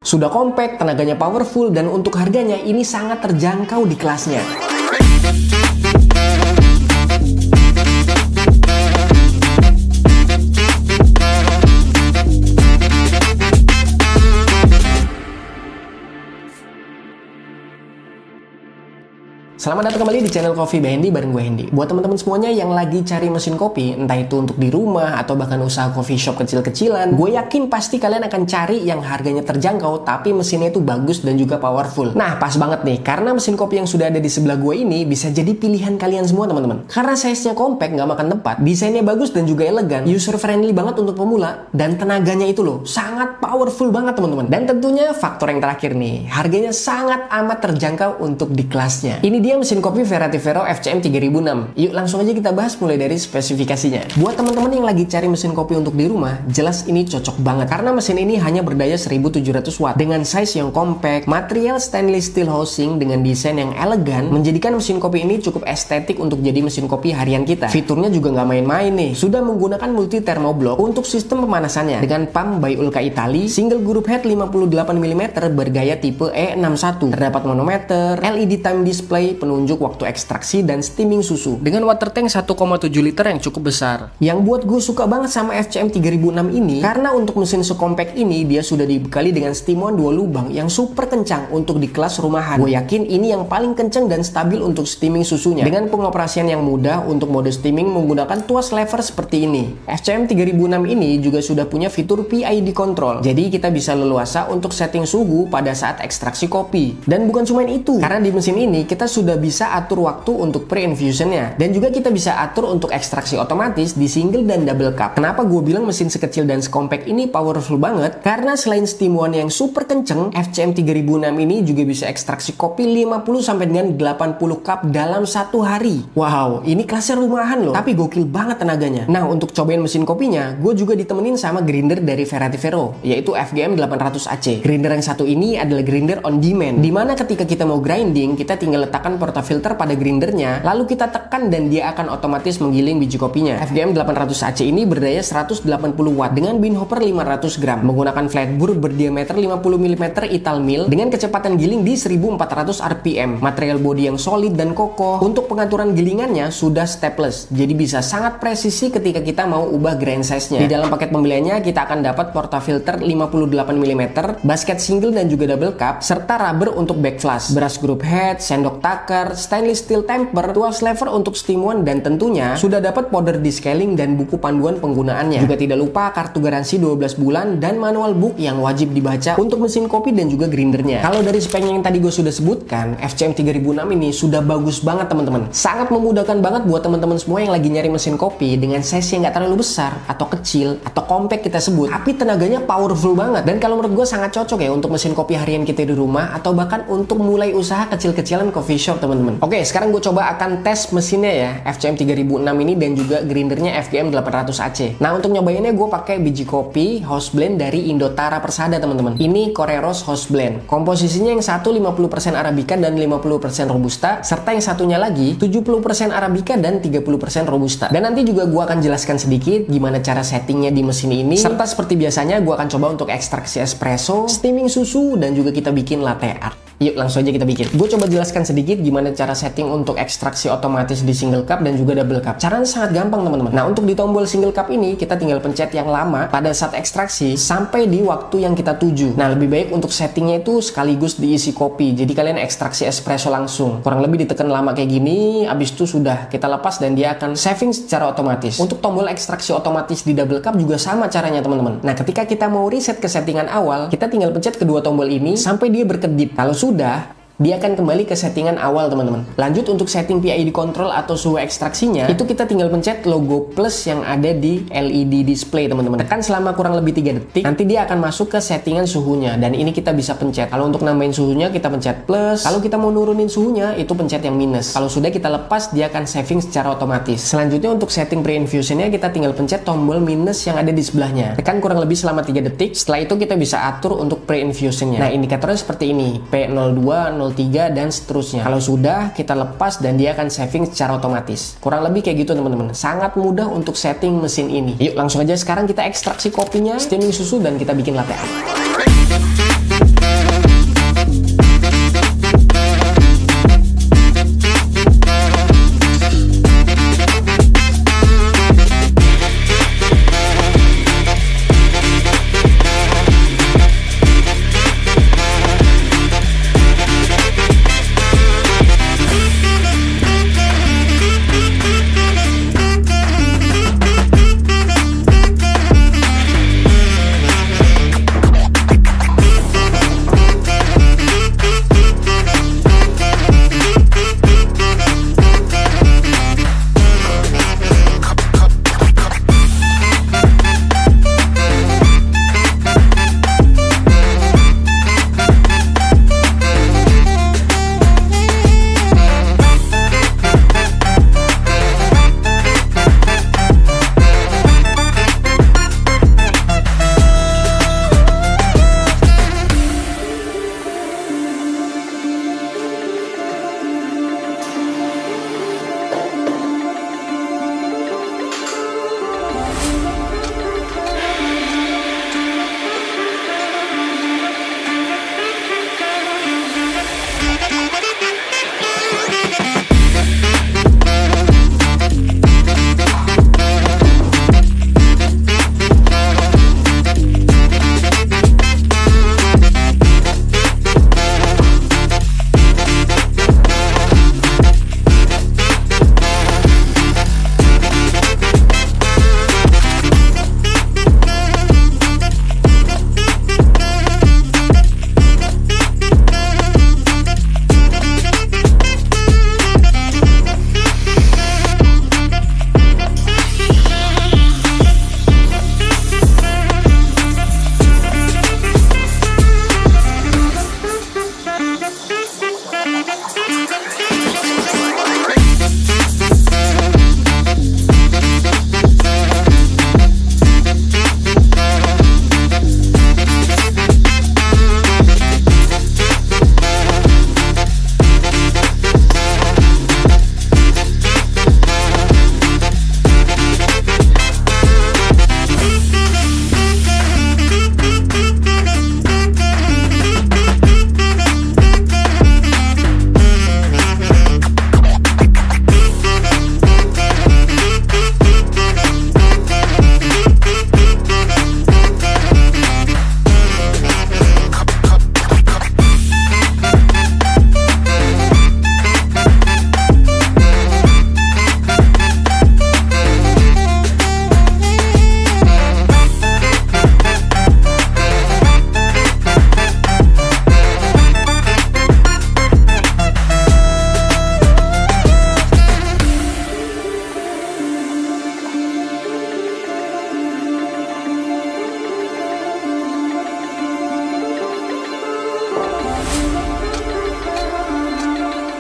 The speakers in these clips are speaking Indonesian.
Sudah compact, tenaganya powerful, dan untuk harganya ini sangat terjangkau di kelasnya. Selamat datang kembali di channel Coffee by Hendy bareng gue Hendy. Buat teman-teman semuanya yang lagi cari mesin kopi, entah itu untuk di rumah atau bahkan usaha coffee shop kecil-kecilan, gue yakin pasti kalian akan cari yang harganya terjangkau tapi mesinnya itu bagus dan juga powerful. Nah, pas banget nih, karena mesin kopi yang sudah ada di sebelah gue ini bisa jadi pilihan kalian semua teman-teman. Karena size-nya compact, nggak makan tempat, desainnya bagus dan juga elegan, user friendly banget untuk pemula, dan tenaganya itu loh sangat powerful banget teman-teman. Dan tentunya faktor yang terakhir nih, harganya sangat amat terjangkau untuk di kelasnya. Ini dia mesin kopi Verati Vero FCM 3006. Yuk langsung aja kita bahas mulai dari spesifikasinya. Buat teman-teman yang lagi cari mesin kopi untuk di rumah, jelas ini cocok banget karena mesin ini hanya berdaya 1700 watt dengan size yang compact, material stainless steel housing dengan desain yang elegan, menjadikan mesin kopi ini cukup estetik untuk jadi mesin kopi harian kita. Fiturnya juga nggak main-main nih. Sudah menggunakan multi thermoblock untuk sistem pemanasannya dengan pump by Ulka Italy, single group head 58 mm bergaya tipe E61. Terdapat manometer, LED time display, penunjuk waktu ekstraksi dan steaming susu dengan water tank 1,7 liter yang cukup besar. Yang buat gue suka banget sama FCM 3006 ini karena untuk mesin sekompak ini dia sudah dibekali dengan steam on 2 lubang yang super kencang untuk di kelas rumahan. Gue yakin ini yang paling kencang dan stabil untuk steaming susunya dengan pengoperasian yang mudah. Untuk mode steaming menggunakan tuas lever seperti ini. FCM 3006 ini juga sudah punya fitur PID control, jadi kita bisa leluasa untuk setting suhu pada saat ekstraksi kopi. Dan bukan cuma itu, karena di mesin ini kita sudah bisa atur waktu untuk pre-infusionnya, dan juga kita bisa atur untuk ekstraksi otomatis di single dan double cup. Kenapa gue bilang mesin sekecil dan sekompak ini powerful banget? Karena selain steam one yang super kenceng, FCM 3006 ini juga bisa ekstraksi kopi 50 sampai dengan 80 cup dalam satu hari. Wow, ini kelasnya rumahan loh, tapi gokil banget tenaganya. Nah, untuk cobain mesin kopinya, gue juga ditemenin sama grinder dari Verati Vero, yaitu FGM 800 AC. Grinder yang satu ini adalah grinder on demand, dimana ketika kita mau grinding, kita tinggal letakkan portafilter pada grindernya, lalu kita tekan dan dia akan otomatis menggiling biji kopinya. FGM 800 AC ini berdaya 180 watt dengan bean hopper 500 gram, menggunakan flatbur berdiameter 50 mm Ital mill dengan kecepatan giling di 1400 rpm. Material bodi yang solid dan kokoh. Untuk pengaturan gilingannya sudah stepless, jadi bisa sangat presisi ketika kita mau ubah grind size-nya. Di dalam paket pembeliannya kita akan dapat portafilter 58 mm, basket single dan juga double cup, serta rubber untuk back flash, brush group head, sendok takar, stainless steel temper, tuas lever untuk steam one, dan tentunya sudah dapat powder descaling dan buku panduan penggunaannya. Juga tidak lupa kartu garansi 12 bulan dan manual book yang wajib dibaca untuk mesin kopi dan juga grindernya. Kalau dari speknya yang tadi gue sudah sebutkan, FCM 3006 ini sudah bagus banget teman-teman. Sangat memudahkan banget buat teman-teman semua yang lagi nyari mesin kopi dengan size yang nggak terlalu besar atau kecil atau compact kita sebut, tapi tenaganya powerful banget. Dan kalau menurut gue sangat cocok ya untuk mesin kopi harian kita di rumah atau bahkan untuk mulai usaha kecil-kecilan coffee shop teman-teman. Oke, sekarang gue coba akan tes mesinnya ya, FCM 3006 ini dan juga grindernya FGM 800 AC. Nah, untuk nyobainnya gue pakai biji kopi house blend dari Indotara Persada teman-teman. Ini Koreros house blend. Komposisinya yang satu 50% Arabica dan 50% Robusta, serta yang satunya lagi 70% Arabica dan 30% Robusta. Dan nanti juga gue akan jelaskan sedikit gimana cara settingnya di mesin ini, serta seperti biasanya gue akan coba untuk ekstraksi espresso, steaming susu, dan juga kita bikin latte art. Yuk langsung aja kita bikin. Gue coba jelaskan sedikit gimana cara setting untuk ekstraksi otomatis di single cup dan juga double cup. Caranya sangat gampang teman-teman. Nah, untuk di tombol single cup ini kita tinggal pencet yang lama pada saat ekstraksi sampai di waktu yang kita tuju. Nah, lebih baik untuk settingnya itu sekaligus diisi kopi. Jadi kalian ekstraksi espresso langsung. Kurang lebih ditekan lama kayak gini, abis itu sudah kita lepas dan dia akan saving secara otomatis. Untuk tombol ekstraksi otomatis di double cup juga sama caranya teman-teman. Nah, ketika kita mau reset ke settingan awal, kita tinggal pencet kedua tombol ini sampai dia berkedip. Kalau sudah, dia akan kembali ke settingan awal teman-teman. Lanjut untuk setting PID control atau suhu ekstraksinya, itu kita tinggal pencet logo plus yang ada di LED display teman-teman. Tekan selama kurang lebih 3 detik, nanti dia akan masuk ke settingan suhunya, dan ini kita bisa pencet. Kalau untuk nambahin suhunya kita pencet plus, kalau kita mau nurunin suhunya itu pencet yang minus. Kalau sudah kita lepas, dia akan saving secara otomatis. Selanjutnya untuk setting pre-infusionnya kita tinggal pencet tombol minus yang ada di sebelahnya. Tekan kurang lebih selama 3 detik, setelah itu kita bisa atur untuk pre-infusionnya. Nah, indikatornya seperti ini, P02, 03 dan seterusnya. Kalau sudah, kita lepas dan dia akan saving secara otomatis. Kurang lebih kayak gitu teman-teman. Sangat mudah untuk setting mesin ini. Yuk langsung aja sekarang kita ekstraksi kopinya, steaming susu, dan kita bikin latte art.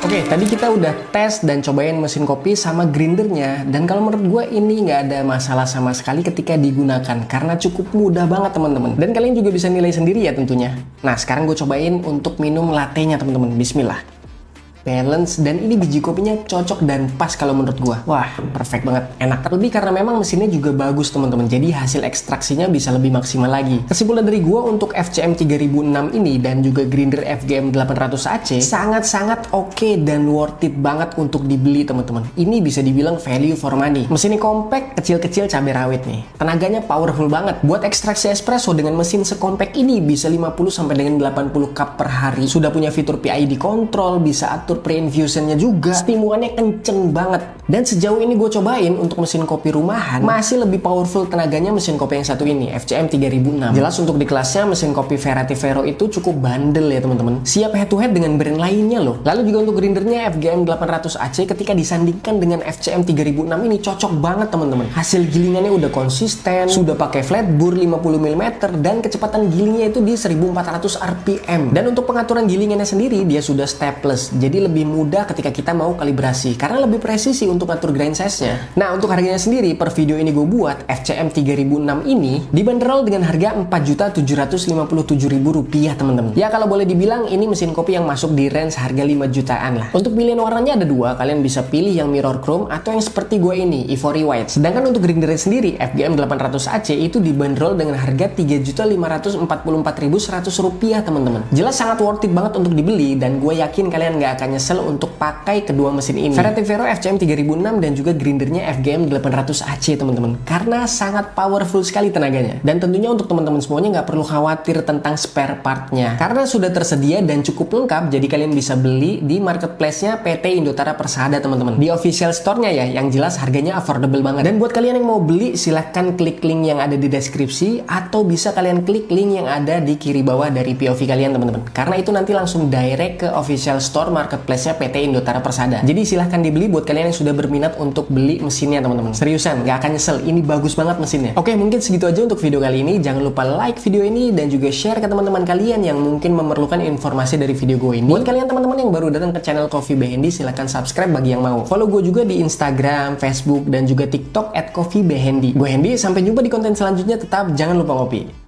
Oke, tadi kita udah tes dan cobain mesin kopi sama grindernya, dan kalau menurut gue ini nggak ada masalah sama sekali ketika digunakan karena cukup mudah banget teman-teman. Dan kalian juga bisa nilai sendiri ya tentunya. Nah, sekarang gue cobain untuk minum latte-nya teman-teman. Bismillah. Balance, dan ini biji kopinya cocok dan pas kalau menurut gua. Wah, perfect banget, enak. Terlebih karena memang mesinnya juga bagus teman-teman, jadi hasil ekstraksinya bisa lebih maksimal lagi. Kesimpulan dari gua untuk FCM 3006 ini dan juga grinder FGM 800 AC sangat-sangat oke dan worth it banget untuk dibeli teman-teman. Ini bisa dibilang value for money. Mesinnya compact, kecil-kecil cabai rawit nih. Tenaganya powerful banget. Buat ekstraksi espresso dengan mesin sekompak ini bisa 50 sampai dengan 80 cup per hari. Sudah punya fitur PID control, bisa atur pre-infusionnya juga, stimulannya kenceng banget. Dan sejauh ini gue cobain untuk mesin kopi rumahan masih lebih powerful tenaganya mesin kopi yang satu ini, FCM 3006. Jelas untuk di kelasnya mesin kopi Verity Vero itu cukup bandel ya teman-teman, siap head to head dengan brand lainnya loh. Lalu juga untuk grindernya FGM 800 AC ketika disandingkan dengan FCM 3006 ini cocok banget teman-teman. Hasil gilingannya udah konsisten, sudah pakai flat bore 50 mm dan kecepatan gilingnya itu di 1400 rpm. Dan untuk pengaturan gilingannya sendiri dia sudah stepless, jadi lebih mudah ketika kita mau kalibrasi karena lebih presisi untuk atur grind size-nya. Nah, untuk harganya sendiri per video ini gue buat FCM 3006 ini dibanderol dengan harga Rp4.757.000 teman-teman. Ya kalau boleh dibilang ini mesin kopi yang masuk di range harga 5 jutaan lah. Untuk pilihan warnanya ada dua, kalian bisa pilih yang mirror chrome atau yang seperti gue ini, Ivory White. Sedangkan untuk grindernya sendiri FGM 800 AC itu dibanderol dengan harga Rp3.544.100 teman-teman. Jelas sangat worth it banget untuk dibeli dan gue yakin kalian nggak akan nyesel untuk pakai kedua mesin ini, Verity Vero FCM 3006 dan juga grindernya FGM 800 AC teman-teman, karena sangat powerful sekali tenaganya. Dan tentunya untuk teman-teman semuanya nggak perlu khawatir tentang spare partnya karena sudah tersedia dan cukup lengkap, jadi kalian bisa beli di marketplace-nya PT Indotara Persada teman-teman, di official store-nya ya, yang jelas harganya affordable banget. Dan buat kalian yang mau beli silahkan klik link yang ada di deskripsi atau bisa kalian klik link yang ada di kiri bawah dari POV kalian teman-teman, karena itu nanti langsung direct ke official store marketplace-nya PT Indotara Persada. Jadi silahkan dibeli buat kalian yang sudah berminat untuk beli mesinnya teman-teman. Seriusan, nggak akan nyesel. Ini bagus banget mesinnya. Oke, mungkin segitu aja untuk video kali ini. Jangan lupa like video ini dan juga share ke teman-teman kalian yang mungkin memerlukan informasi dari video gue ini. Buat kalian teman-teman yang baru datang ke channel Coffee by Hendy, silahkan subscribe bagi yang mau. Follow gue juga di Instagram, Facebook, dan juga TikTok @coffeebyhendy. Gue Hendy, sampai jumpa di konten selanjutnya. Tetap jangan lupa ngopi.